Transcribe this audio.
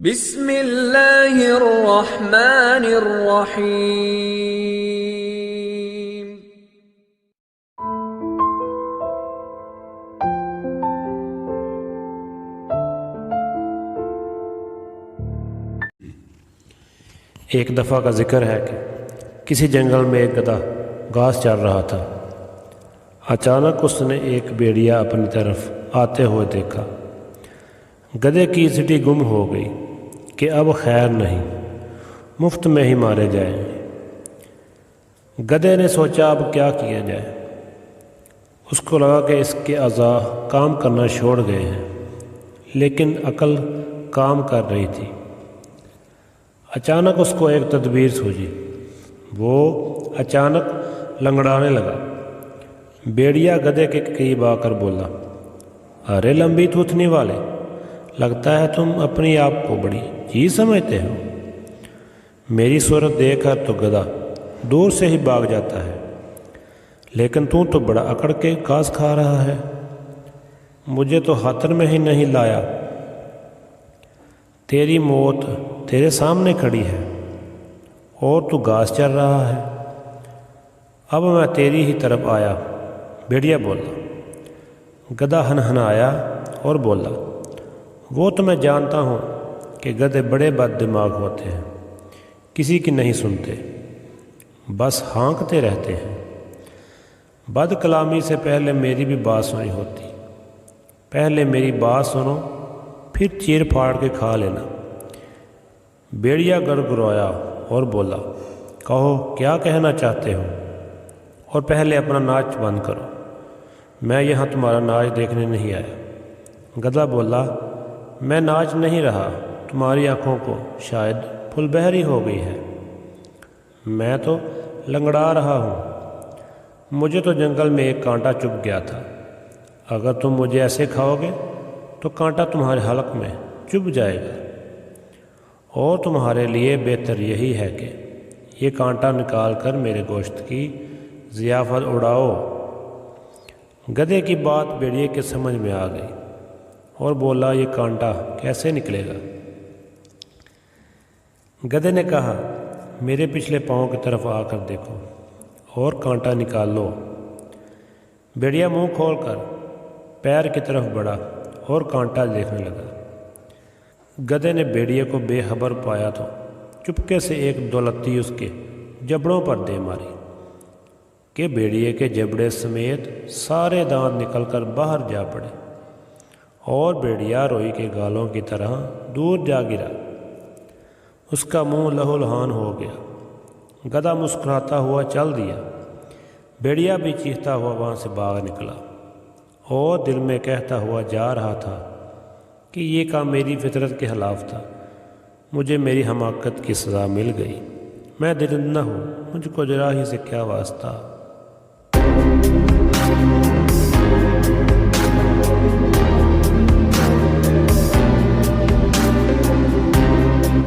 بسم اللہ الرحمن الرحیم۔ ایک دفعہ کا ذکر ہے کہ کسی جنگل میں ایک گدھا گھاس چر رہا تھا۔ اچانک اس نے ایک بھیڑیا اپنی طرف آتے ہوئے دیکھا۔ گدھے کی سٹی گم ہو گئی کہ اب خیر نہیں، مفت میں ہی مارے جائیں گے۔ گدھے نے سوچا اب کیا کیا جائے۔ اس کو لگا کہ اس کے اعضاء کام کرنا چھوڑ گئے ہیں، لیکن عقل کام کر رہی تھی۔ اچانک اس کو ایک تدبیر سوچی۔ وہ اچانک لنگڑانے لگا۔ بھیڑیا گدھے کے قریب آ کر بولا، ارے لمبی تھوتنی والے، لگتا ہے تم اپنی آپ کو بڑی چیز سمجھتے ہو۔ میری صورت دیکھ کر تو گدھا دور سے ہی بھاگ جاتا ہے، لیکن تو بڑا اکڑ کے گھاس کھا رہا ہے۔ مجھے تو خاطر میں ہی نہیں لایا۔ تیری موت تیرے سامنے کھڑی ہے اور تو گھاس چر رہا ہے۔ اب میں تیری ہی طرف آیا، بھیڑیا بولا۔ گدھا ہنہنایا اور بولا، وہ تو میں جانتا ہوں کہ گدھے بڑے بد دماغ ہوتے ہیں، کسی کی نہیں سنتے، بس ہانکتے رہتے ہیں۔ بد کلامی سے پہلے میری بھی بات سنی ہوتی۔ پہلے میری بات سنو، پھر چیر پھاڑ کے کھا لینا۔ بھیڑیا گڑگڑایا اور بولا، کہو کیا کہنا چاہتے ہو، اور پہلے اپنا ناچ بند کرو، میں یہاں تمہارا ناچ دیکھنے نہیں آیا۔ گدھا بولا، میں ناچ نہیں رہا، تمہاری آنکھوں کو شاید پھل بہری ہو گئی ہے، میں تو لنگڑا رہا ہوں۔ مجھے تو جنگل میں ایک کانٹا چبھ گیا تھا، اگر تم مجھے ایسے کھاؤ گے تو کانٹا تمہارے حلق میں چبھ جائے گا، اور تمہارے لیے بہتر یہی ہے کہ یہ کانٹا نکال کر میرے گوشت کی ضیافت اڑاؤ۔ گدھے کی بات بھیڑیے کے سمجھ میں آ گئی اور بولا، یہ کانٹا کیسے نکلے گا؟ گدھے نے کہا، میرے پچھلے پاؤں کی طرف آ کر دیکھو اور کانٹا نکال لو۔ بھیڑیا منہ کھول کر پیر کی طرف بڑھا اور کانٹا دیکھنے لگا۔ گدھے نے بھیڑیے کو بے خبر پایا تو چپکے سے ایک دولتی اس کے جبڑوں پر دے ماری کہ بھیڑیے کے جبڑے سمیت سارے دانت نکل کر باہر جا پڑے، اور بھیڑیا روئی کے گالوں کی طرح دور جا گرا۔ اس کا منہ لہو لہان ہو گیا۔ گدھا مسکراتا ہوا چل دیا۔ بھیڑیا بھی چیختا ہوا وہاں سے باغ نکلا، اور دل میں کہتا ہوا جا رہا تھا کہ یہ کام میری فطرت کے خلاف تھا، مجھے میری حماقت کی سزا مل گئی۔ میں درندہ ہوں، مجھ کو ذرا ہی سے کیا واسطہ۔